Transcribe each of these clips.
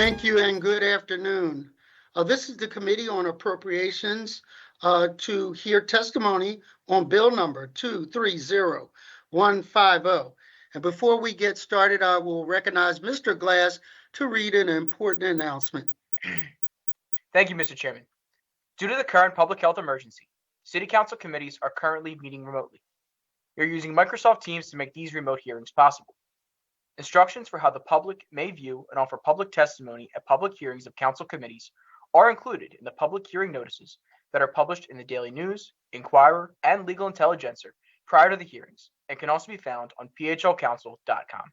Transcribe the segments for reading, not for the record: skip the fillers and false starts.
Thank you and good afternoon. This is the Committee on Appropriations to hear testimony on Bill number 230150. And before we get started, I will recognize Mr. Glass to read an important announcement. Thank you, Mr. Chairman. Due to the current public health emergency, City Council committees are currently meeting remotely. We are using Microsoft Teams to make these remote hearings possible. Instructions for how the public may view and offer public testimony at public hearings of council committees are included in the public hearing notices that are published in the Daily News, Inquirer, and Legal Intelligencer prior to the hearings, and can also be found on phlcouncil.com.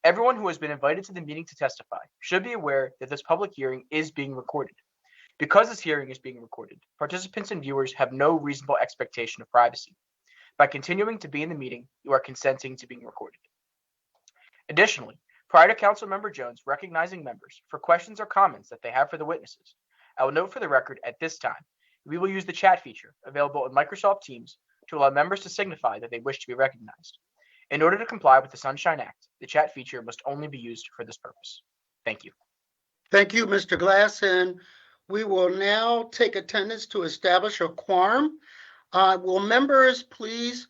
Everyone who has been invited to the meeting to testify should be aware that this public hearing is being recorded. Because this hearing is being recorded, participants and viewers have no reasonable expectation of privacy. By continuing to be in the meeting, you are consenting to being recorded. Additionally, prior to Councilmember Jones recognizing members for questions or comments that they have for the witnesses, I will note for the record at this time, we will use the chat feature available in Microsoft Teams to allow members to signify that they wish to be recognized. In order to comply with the Sunshine Act, the chat feature must only be used for this purpose. Thank you. Thank you, Mr. Glass. And we will now take attendance to establish a quorum. Will members please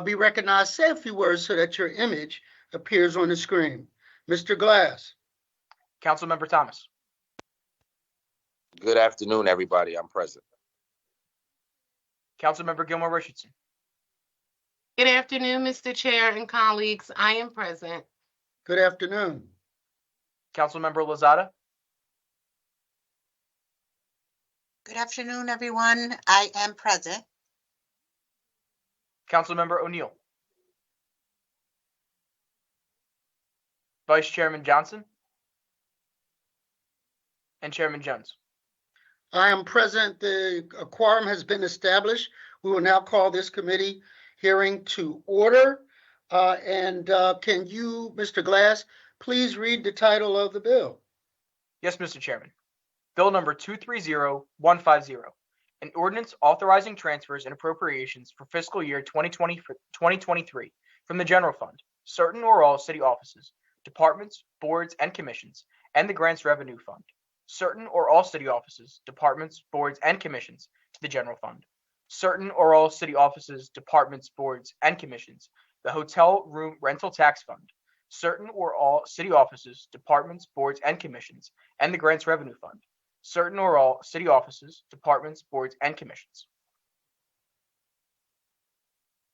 be recognized? Say a few words so that your image appears on the screen. Mr. Glass. Councilmember Thomas. Good afternoon, everybody. I'm present. Councilmember Gilmore Richardson. Good afternoon, Mr. Chair and colleagues. I am present. Good afternoon. Councilmember Lozada. Good afternoon, everyone. I am present. Councilmember O'Neill. Vice Chairman Johnson. And Chairman Jones. I am present. The quorum has been established. We will now call this committee hearing to order. Can you, Mr. Glass, please read the title of the bill? Yes, Mr. Chairman. Bill number 230150, an ordinance authorizing transfers and appropriations for fiscal year 2023 from the general fund, certain or all city offices, departments, boards, and commissions, and the grants revenue fund, certain or all city offices, departments, boards, and commissions to the general fund, certain or all city offices, departments, boards, and commissions, the hotel room rental tax fund, certain or all city offices, departments, boards, and commissions, and the grants revenue fund, certain or all city offices, departments, boards, and commissions.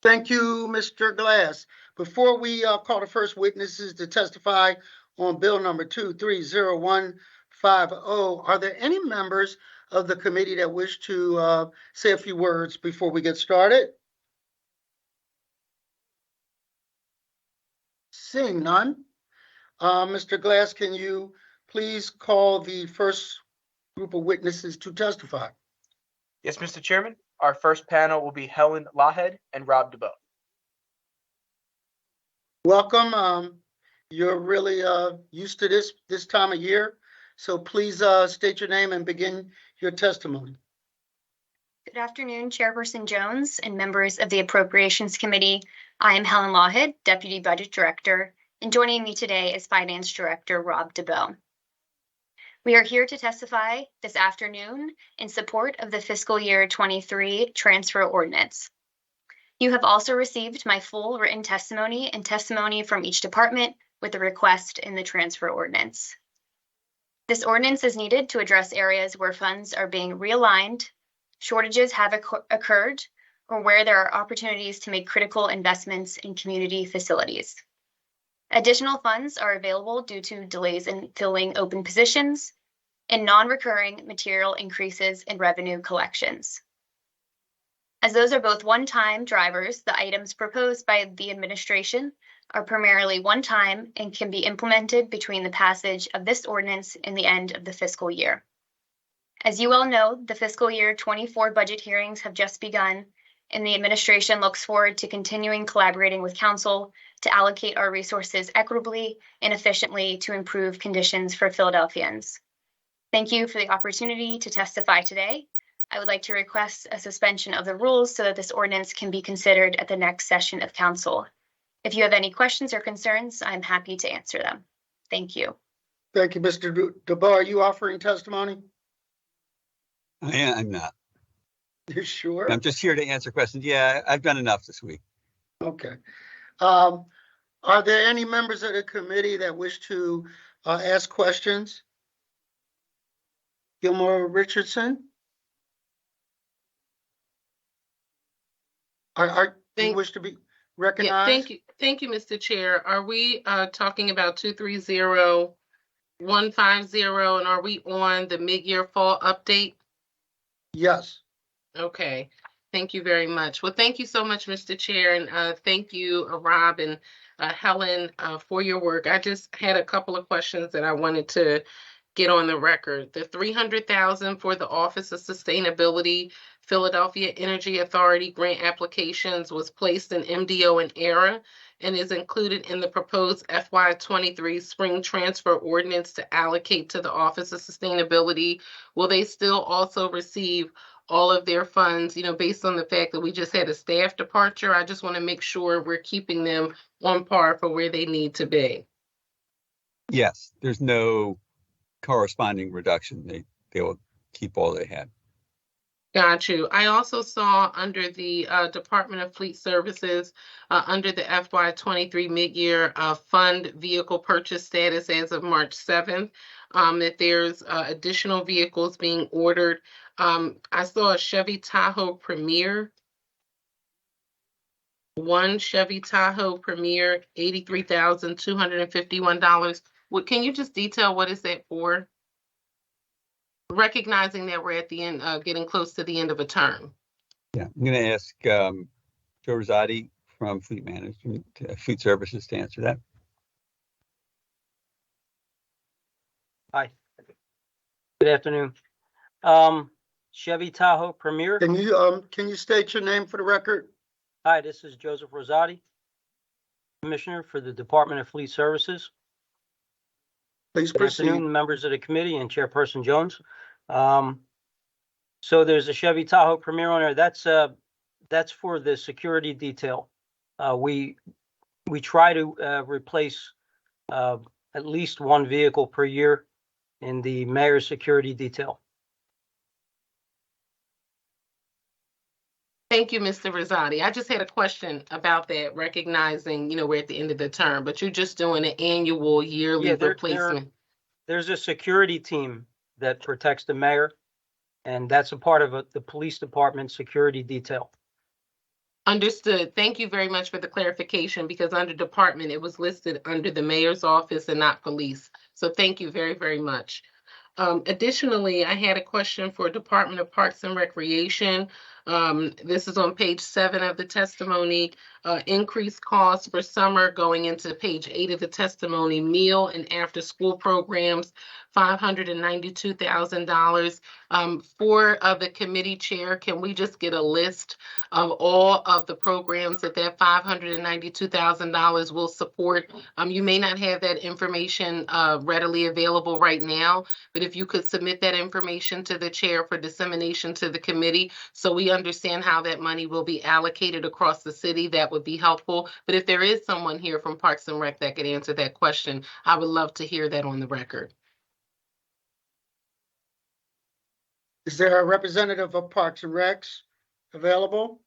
Thank you, Mr. Glass. Before we call the first witnesses to testify on bill number 230150, are there any members of the committee that wish to say a few words before we get started? Seeing none. Mr. Glass, can you please call the first group of witnesses to testify? Yes, Mr. Chairman. Our first panel will be Helen Lawhead and Rob DeBow. Welcome. You're really used to this time of year, so please state your name and begin your testimony. Good afternoon, Chairperson Jones and members of the Appropriations Committee. I am Helen Lawhead, Deputy Budget Director, and joining me today is Finance Director Rob DeBow. We are here to testify this afternoon in support of the fiscal year 23 transfer ordinance. You have also received my full written testimony and testimony from each department with the request in the transfer ordinance. This ordinance is needed to address areas where funds are being realigned, shortages have occurred, or where there are opportunities to make critical investments in community facilities. Additional funds are available due to delays in filling open positions and non-recurring material increases in revenue collections. As those are both one-time drivers, the items proposed by the administration are primarily one-time and can be implemented between the passage of this ordinance and the end of the fiscal year. As you all know, the fiscal year 24 budget hearings have just begun, and the administration looks forward to continuing collaborating with Council to allocate our resources equitably and efficiently to improve conditions for Philadelphians. Thank you for the opportunity to testify today. I would like to request a suspension of the rules so that this ordinance can be considered at the next session of Council. If you have any questions or concerns, I'm happy to answer them. Thank you. Thank you, Mr. DeBoer. Are you offering testimony? I'm not. You sure? I'm just here to answer questions. Yeah, I've done enough this week. Okay. Are there any members of the committee that wish to ask questions? Gilmore Richardson? Do you wish to be Yeah, recognized? thank you, Mr. Chair. Are we talking about 230150, and are we on the mid-year fall update? Yes. Okay, thank you very much. Well, thank you so much, Mr. Chair, and thank you, Rob and Helen, for your work. I just had a couple of questions that I wanted to get on the record. The $300,000 for the Office of Sustainability Philadelphia Energy Authority grant applications was placed in MDO in ERA and is included in the proposed FY23 spring transfer ordinance to allocate to the Office of Sustainability. Will they still also receive all of their funds, based on the fact that we just had a staff departure? I just want to make sure we're keeping them on par for where they need to be. Yes, there's no corresponding reduction. They will keep all they had. Got you. I also saw under the Department of Fleet Services, under the FY23 mid-year fund vehicle purchase status as of March 7th, that there's additional vehicles being ordered. I saw a Chevy Tahoe Premier. One Chevy Tahoe Premier, $83,251. Can you just detail what is that for? Recognizing that we're at the end, getting close to the end of a term. Yeah, I'm going to ask Joe Rosati from Fleet Management, Fleet Services, to answer that. Hi. Good afternoon. Chevy Tahoe Premier. Can you state your name for the record? Hi, this is Joseph Rosati, Commissioner for the Department of Fleet Services. Please Good proceed. afternoon, members of the committee and Chairperson Jones. So there's a Chevy Tahoe Premier on there. That's for the security detail. We try to replace at least one vehicle per year in the mayor's security detail. Thank you, Mr. Rosati. I just had a question about that, recognizing, we're at the end of the term, but you're just doing an annual yearly replacement. There's a security team that protects the mayor, and that's a part of the police department security detail. Understood. Thank you very much for the clarification, because under department, it was listed under the mayor's office and not police. So thank you very, very much. Additionally, I had a question for Department of Parks and Recreation. This is on page 7 of the testimony. Increased costs for summer, going into page 8 of the testimony, meal and after school programs, $592,000. For the committee chair, can we just get a list of all of the programs that $592,000 will support? You may not have that information readily available right now, but if you could submit that information to the chair for dissemination to the committee, so we understand how that money will be allocated across the city, that would be helpful. But if there is someone here from Parks and Rec that could answer that question, I would love to hear that on the record. Is there a representative of Parks and Recs available?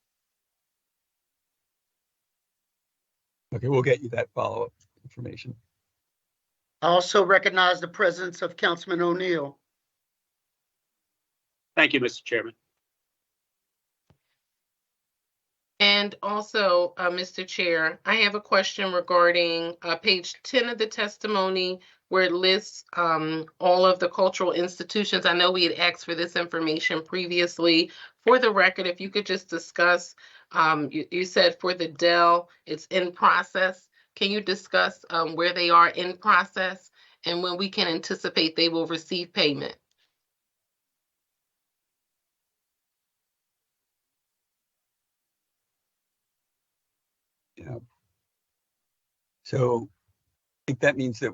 Okay, we'll get you that follow-up information. I also recognize the presence of Councilman O'Neill. Thank you, Mr. Chairman. And also, Mr. Chair, I have a question regarding page 10 of the testimony, where it lists all of the cultural institutions. I know we had asked for this information previously. For the record, if you could just discuss, you said for the Dell, it's in process. Can you discuss where they are in process and when we can anticipate they will receive payment? Yeah. So I think that means that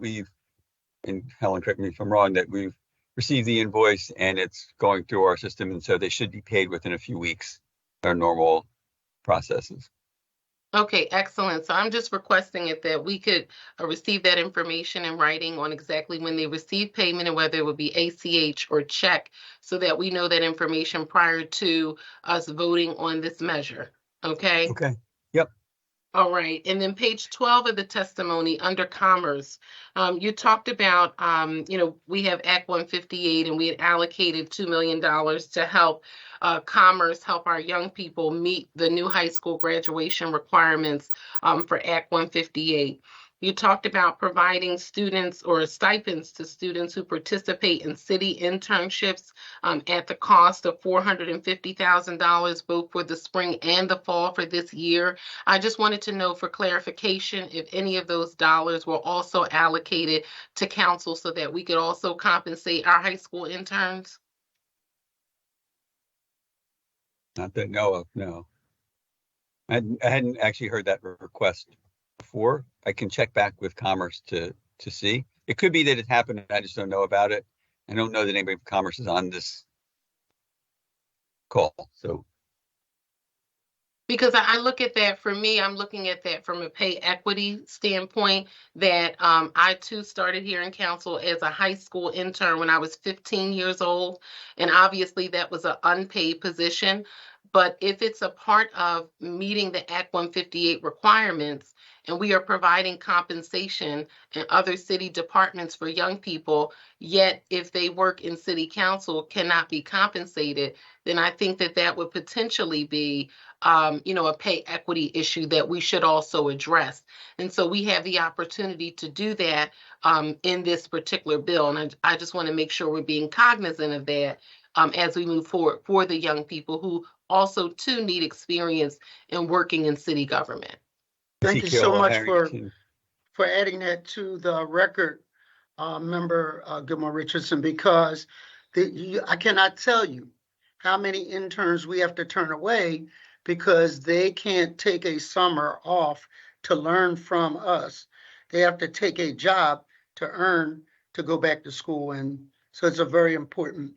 and Helen, correct me if I'm wrong, that we've received the invoice and it's going through our system, and so they should be paid within a few weeks, our normal processes. Okay, excellent. So I'm just requesting it that we could receive that information in writing on exactly when they receive payment and whether it would be ACH or check, so that we know that information prior to us voting on this measure. Okay? Okay. Yep. All right, and then page 12 of the testimony under commerce, you talked about, we have Act 158 and we had allocated $2 million to help commerce help our young people meet the new high school graduation requirements for Act 158. You talked about providing students or stipends to students who participate in city internships at the cost of $450,000, both for the spring and the fall for this year. I just wanted to know for clarification if any of those dollars were also allocated to council so that we could also compensate our high school interns. Not that I know of, no. I hadn't actually heard that request before. I can check back with Commerce to see. It could be that it happened and I just don't know about it. I don't know that anybody from Commerce is on this call, so. Because I look at that, for me, I'm looking at that from a pay equity standpoint, that I too started here in council as a high school intern when I was 15 years old. And obviously that was an unpaid position. But if it's a part of meeting the Act 158 requirements, and we are providing compensation in other city departments for young people, yet if they work in city council cannot be compensated, then I think that that would potentially be a pay equity issue that we should also address. And so we have the opportunity to do that in this particular bill. And I just want to make sure we're being cognizant of that as we move forward for the young people who also too need experience in working in city government. Thank you so Ezekiel much Harrington. for adding that to the record, Member Gilmore Richardson, because I cannot tell you how many interns we have to turn away because they can't take a summer off to learn from us. They have to take a job to earn to go back to school. And so it's a very important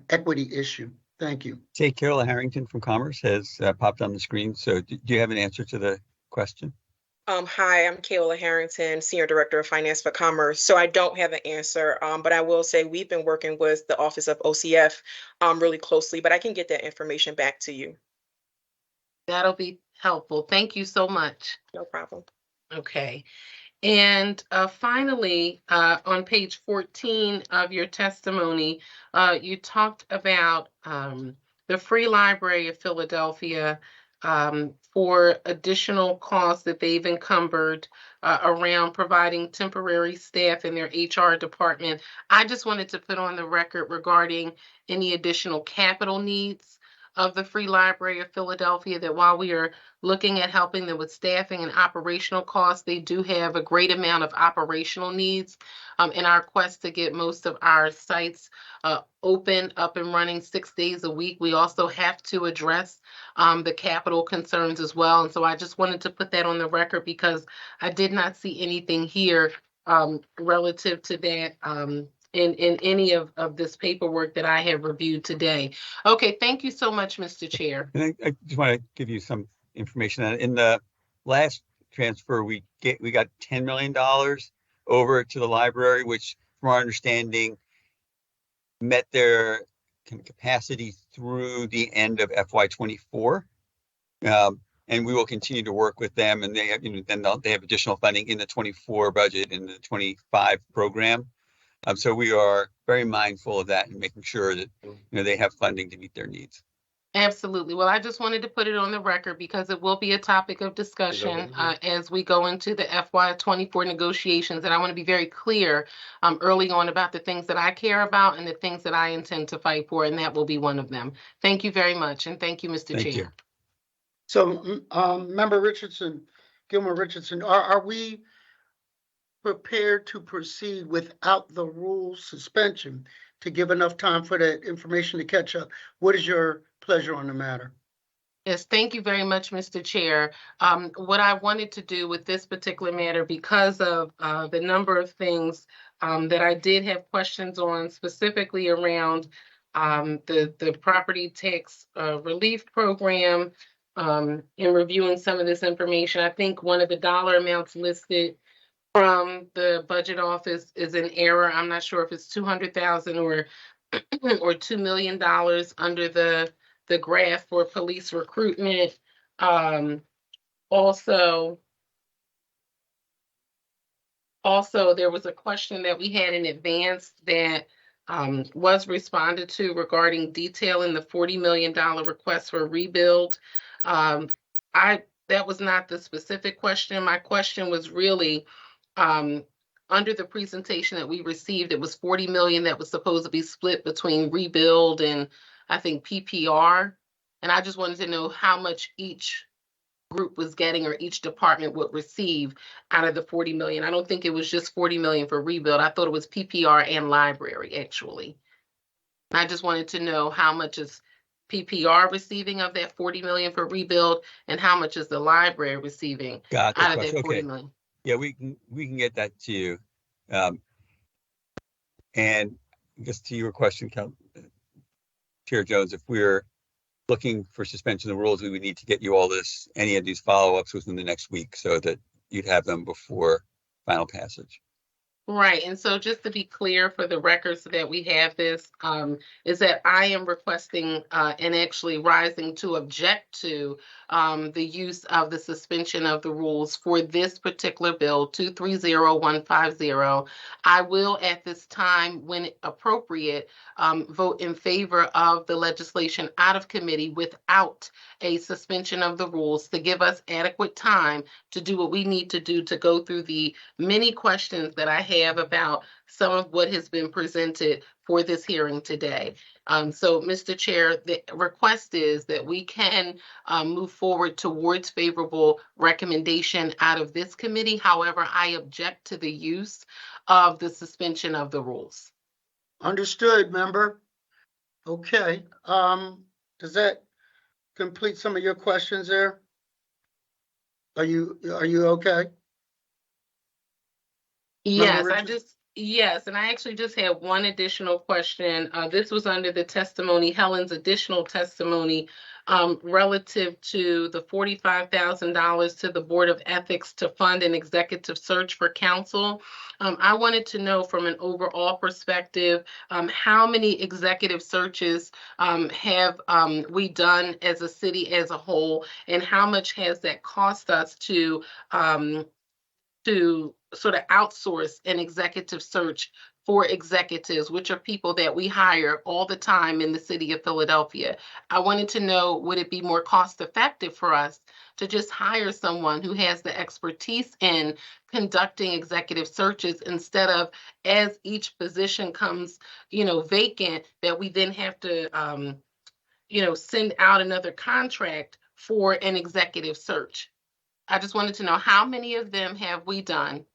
equity issue. Thank you. Say Carol Harrington from Commerce has popped on the screen. So do you have an answer to the question? Hi, I'm Kayla Harrington, Senior Director of Finance for Commerce. So I don't have an answer, but I will say we've been working with the Office of OCF really closely, but I can get that information back to you. That'll be helpful. Thank you so much. No problem. Okay. And finally, on page 14 of your testimony, you talked about the Free Library of Philadelphia for additional costs that they've encumbered around providing temporary staff in their HR department. I just wanted to put on the record regarding any additional capital needs of the Free Library of Philadelphia, that while we are looking at helping them with staffing and operational costs, they do have a great amount of operational needs in our quest to get most of our sites open, up and running 6 days a week. We also have to address the capital concerns as well. And so I just wanted to put that on the record because I did not see anything here relative to that in any of this paperwork that I have reviewed today. Okay, thank you so much, Mr. Chair. And I just want to give you some information. In the last transfer, we got $10 million over to the library, which from our understanding met their capacity through the end of FY24. And we will continue to work with them, and they have, they have additional funding in the 24 budget and the 25 program. So we are very mindful of that and making sure that they have funding to meet their needs. Absolutely. Well, I just wanted to put it on the record because it will be a topic of discussion as we go into the FY24 negotiations. And I want to be very clear early on about the things that I care about and the things that I intend to fight for, and that will be one of them. Thank you very much. And thank you, Mr. Thank Chair. you. So, Member Richardson, Gilmore Richardson, are we prepared to proceed without the rule suspension to give enough time for that information to catch up? What is your pleasure on the matter? Yes, thank you very much, Mr. Chair. What I wanted to do with this particular matter, because of the number of things that I did have questions on, specifically around the property tax relief program, in reviewing some of this information, I think one of the dollar amounts listed from the budget office is an error. I'm not sure if it's 200,000 or or $2 million under the graph for police recruitment. Also, there was a question that we had in advance that was responded to regarding detail in the $40 million request for rebuild. That was not the specific question. My question was really under the presentation that we received, it was 40 million that was supposed to be split between rebuild and I think PPR. And I just wanted to know how much each group was getting or each department would receive out of the 40 million. I don't think it was just 40 million for rebuild. I thought it was PPR and library actually. I just wanted to know how much is PPR receiving of that 40 million for rebuild and how much is the library receiving Got out the of that question. 40 Okay. million. Yeah, we can get that to you. And just to your question, Chair Jones, if we're looking for suspension of the rules, we would need to get you all this, any of these follow-ups within the next week so that you'd have them before final passage. Right, and so just to be clear for the record so that we have this, is that I am requesting and actually rising to object to the use of the suspension of the rules for this particular bill, 230150. I will at this time, when appropriate, vote in favor of the legislation out of committee without a suspension of the rules to give us adequate time to do what we need to do to go through the many questions that I have about some of what has been presented for this hearing today. So, Mr. Chair, the request is that we can move forward towards favorable recommendation out of this committee. However, I object to the use of the suspension of the rules. Understood, member. Okay, does that complete some of your questions there? Are you okay? Yes, Richard? yes, and I actually just had one additional question. This was under the testimony, Helen's additional testimony, relative to the $45,000 to the Board of Ethics to fund an executive search for counsel. I wanted to know from an overall perspective, how many executive searches have we done as a city as a whole, and how much has that cost us to sort of outsource an executive search for executives, which are people that we hire all the time in the city of Philadelphia. I wanted to know, would it be more cost effective for us to just hire someone who has the expertise in conducting executive searches instead of, as each position comes, vacant, that we then have to, send out another contract for an executive search? I just wanted to know how many of them have we done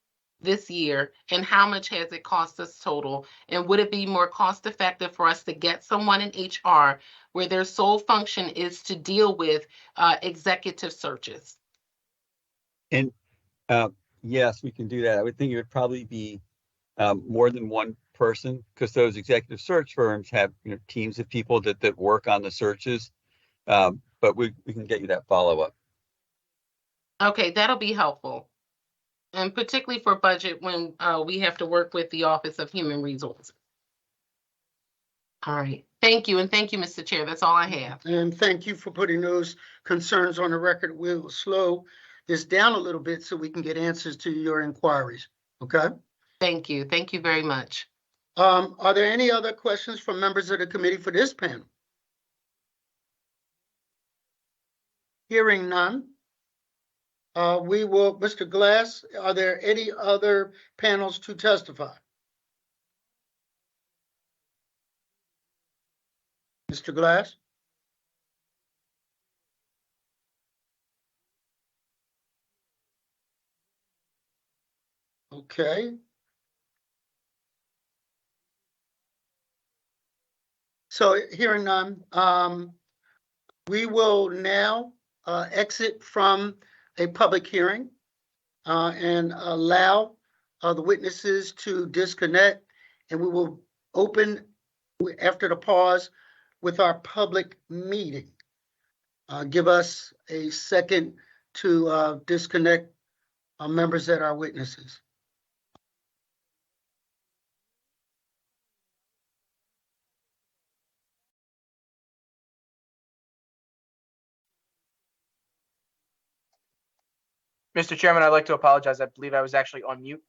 this year and how much has it cost us total? And would it be more cost effective for us to get someone in HR where their sole function is to deal with executive searches? And yes, we can do that. I would think it would probably be more than one person because those executive search firms have teams of people that work on the searches. But we can get you that follow-up. Okay, that'll be helpful. And particularly for budget when we have to work with the Office of Human Resources. All right. Thank you. And thank you, Mr. Chair. That's all I have. And thank you for putting those concerns on the record. We'll slow this down a little bit so we can get answers to your inquiries. Okay? Thank you. Thank you very much. Are there any other questions from members of the committee for this panel? Hearing none. We will, Mr. Glass, are there any other panels to testify? Mr. Glass? Okay. So hearing none, we will now exit from a public hearing and allow the witnesses to disconnect, and we will open after the pause with our public meeting. give us a second to disconnect members that are witnesses. Mr. Chairman, I'd like to apologize. I believe I was actually on mute.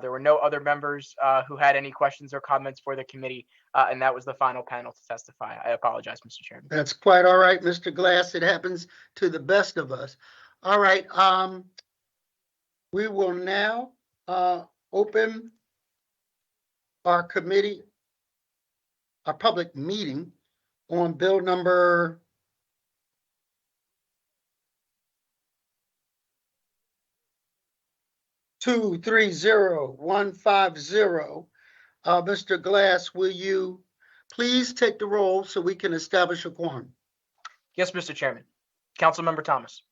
There were no other members who had any questions or comments for the committee, and that was the final panel to testify. I apologize, Mr. Chairman. That's quite all right, Mr. Glass. It happens to the best of us. All right. We will now open our committee, our public meeting on bill number 230150. Mr. Glass, will you please take the roll so we can establish a quorum? Yes, Mr. Chairman. Councilmember Thomas.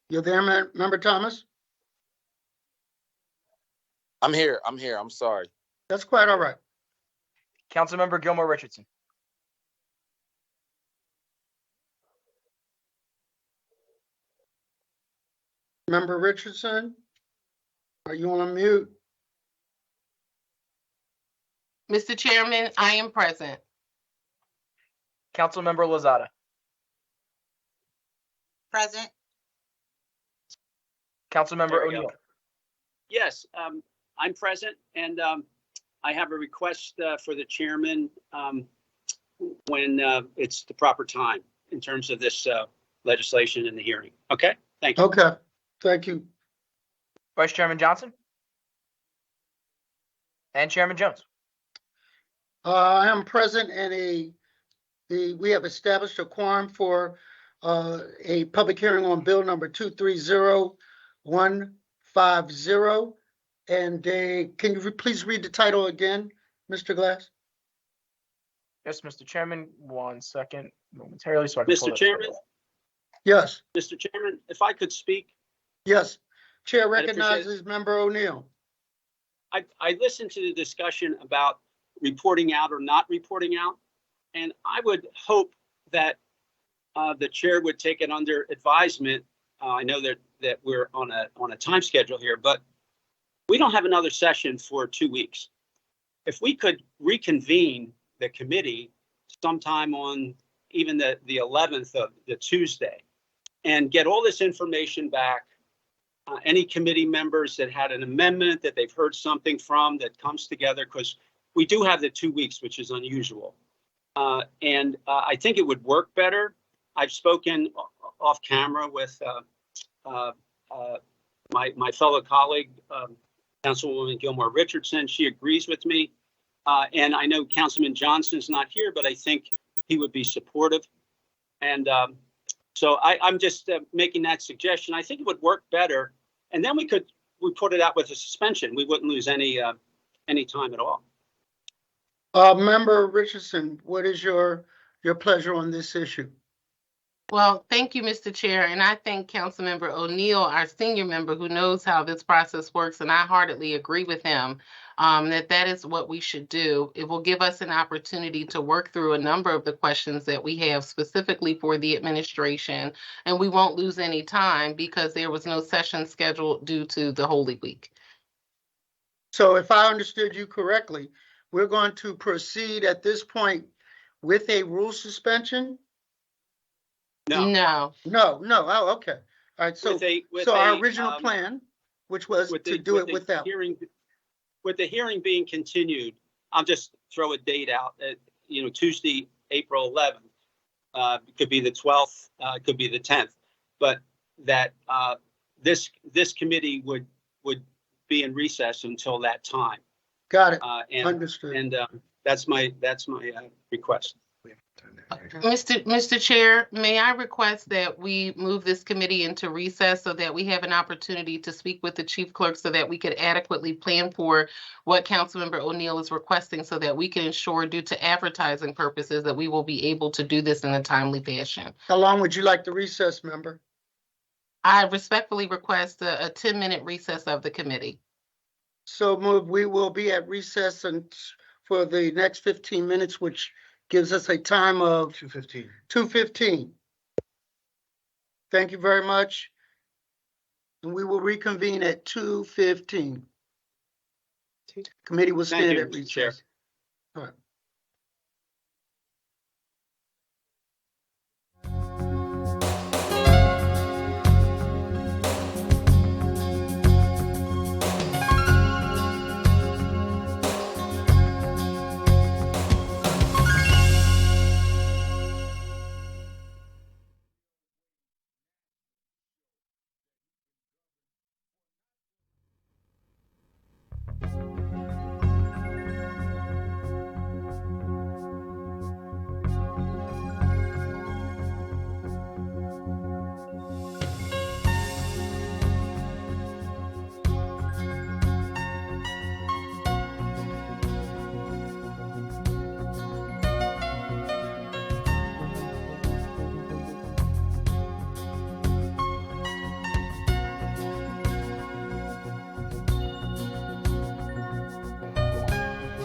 You there, Member Thomas? I'm here. I'm sorry. That's quite all right. Councilmember Gilmore Richardson. Member Richardson, are you on mute? Mr. Chairman, I am present. Councilmember Lozada. Present. Councilmember There we go. O'Neill. Yes, I'm present, and I have a request for the chairman when it's the proper time in terms of this legislation and the hearing. Okay, thank you. Okay, thank you. Vice Chairman Johnson. And Chairman Jones. I am present, and we have established a quorum for a public hearing on bill number 230150. And can you please read the title again, Mr. Glass? Yes, Mr. Chairman. 1 second, momentarily, so I can pull Mr. it. Chairman, Yes, Mr. Chairman, if I could speak, yes. Chair I'd appreciate it. recognizes Member O'Neill. I listened to the discussion about reporting out or not reporting out, and I would hope that the chair would take it under advisement. I know that we're on a time schedule here, but we don't have another session for 2 weeks. If we could reconvene the committee sometime on even the 11th of the Tuesday and get all this information back, any committee members that had an amendment that they've heard something from that comes together, because we do have the 2 weeks, which is unusual. And I think it would work better. I've spoken off camera with my fellow colleague, Councilwoman Gilmore Richardson. She agrees with me. And I know Councilman Johnson's not here, but I think he would be supportive. And so I'm just making that suggestion. I think it would work better. And then we put it out with a suspension. We wouldn't lose any time at all. Member Richardson, what is your pleasure on this issue? Well, thank you, Mr. Chair, and I thank Councilmember O'Neill, our senior member who knows how this process works, and I heartedly agree with him that is what we should do. It will give us an opportunity to work through a number of the questions that we have specifically for the administration, and we won't lose any time because there was no session scheduled due to the Holy Week. So if I understood you correctly, we're going to proceed at this point with a rule suspension? No. No. Oh, okay. All right. So, our original plan, which was to do it without. With the hearing being continued, I'll just throw a date out. Tuesday, April 11th. It could be the 12th. It could be the 10th. But that this committee would be in recess until that time. Got it. And Understood. And that's my request. Mr. Chair, may I request that we move this committee into recess so that we have an opportunity to speak with the chief clerk so that we could adequately plan for what Councilmember O'Neill is requesting so that we can ensure, due to advertising purposes, that we will be able to do this in a timely fashion. How long would you like the recess, member? I respectfully request a 10-minute recess of the committee. So moved. We will be at recess for the next 15 minutes, which gives us a time of 2:15. 2:15. Thank you very much. And we will reconvene at 2:15. Committee will Thank stand you, at Mr. Chair. recess. All right.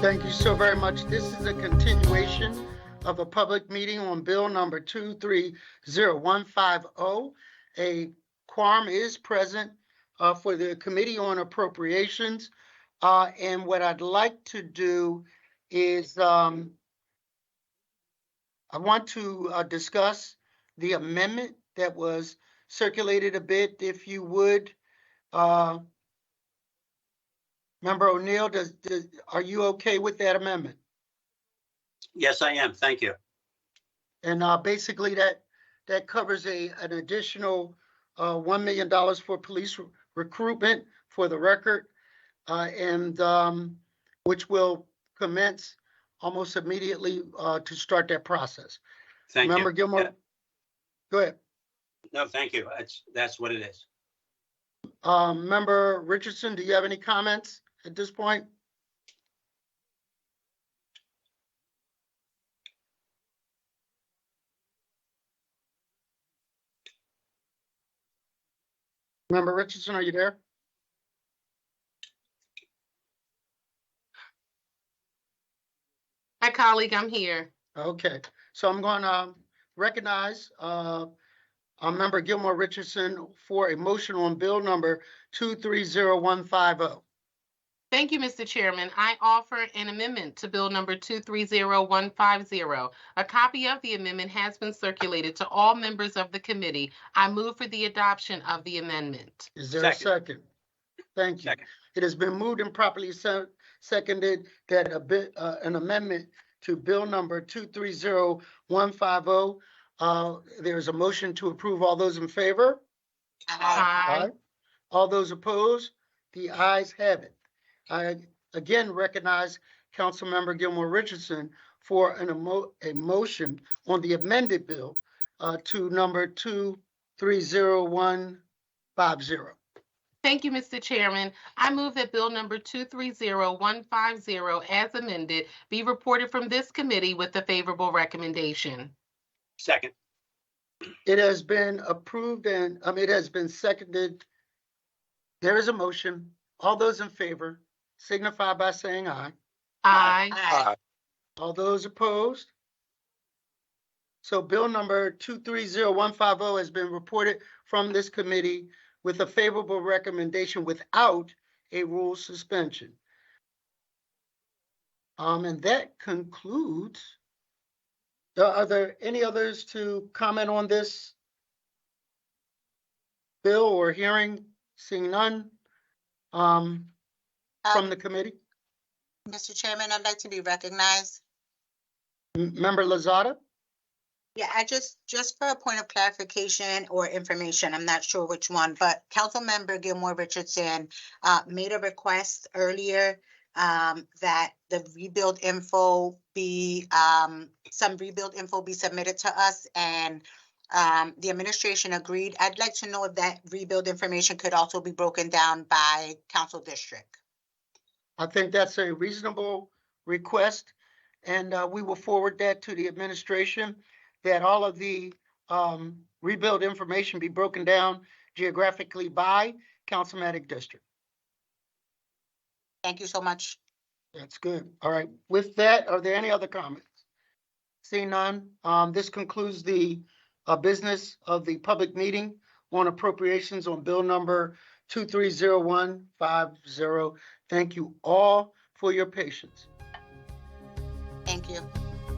Thank you so very much. This is a continuation of a public meeting on Bill number 230150. A quorum is present for the Committee on Appropriations. And what I'd like to do is I want to discuss the amendment that was circulated a bit, if you would. Member O'Neill, are you okay with that amendment? Yes, I am. Thank you. And basically that covers an additional $1 million for police recruitment for the record, and which will commence almost immediately to start that process. Thank Member you. Gilmore, Yeah. go ahead. No, thank you. That's what it is. Member Richardson, do you have any comments at this point? Member Richardson, are you there? Hi, colleague, I'm here. Okay, so I'm going to recognize Member Gilmore Richardson for a motion on bill number 230150. Thank you, Mr. Chairman. I offer an amendment to Bill number 230150. A copy of the amendment has been circulated to all members of the committee. I move for the adoption of the amendment. Is there a second? Thank you. Second. It has been moved and properly seconded that an amendment to bill number 230150. There's a motion to approve. All those in favor? Aye. All those opposed? The ayes have it. I again recognize Councilmember Gilmore Richardson for a motion on the amended bill to number 230150. Thank you, Mr. Chairman. I move that Bill number 230150 as amended be reported from this committee with a favorable recommendation. Second. It has been approved and it has been seconded. There is a motion. All those in favor signify by saying aye. Aye. All those opposed? So bill number 230150 has been reported from this committee with a favorable recommendation without a rule suspension. And that concludes. Are there any others to comment on this bill or hearing? Seeing none from the committee? Mr. Chairman, I'd like to be recognized. Member Lozada? Yeah, just for a point of clarification or information, I'm not sure which one, but Councilmember Gilmore Richardson made a request earlier that the rebuild info be, some rebuild info be submitted to us, and the administration agreed. I'd like to know if that rebuild information could also be broken down by council district. I think that's a reasonable request, and we will forward that to the administration, that all of the rebuild information be broken down geographically by councilmatic district. Thank you so much. That's good. All right. With that, are there any other comments? Seeing none, this concludes the business of the public meeting on appropriations on bill number 230150. Thank you all for your patience. Thank you.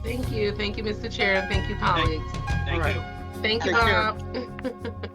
Thank you. Thank you, Mr. Chair, and thank you, colleagues. Thank All right. you. Thank you, Take care. Bob.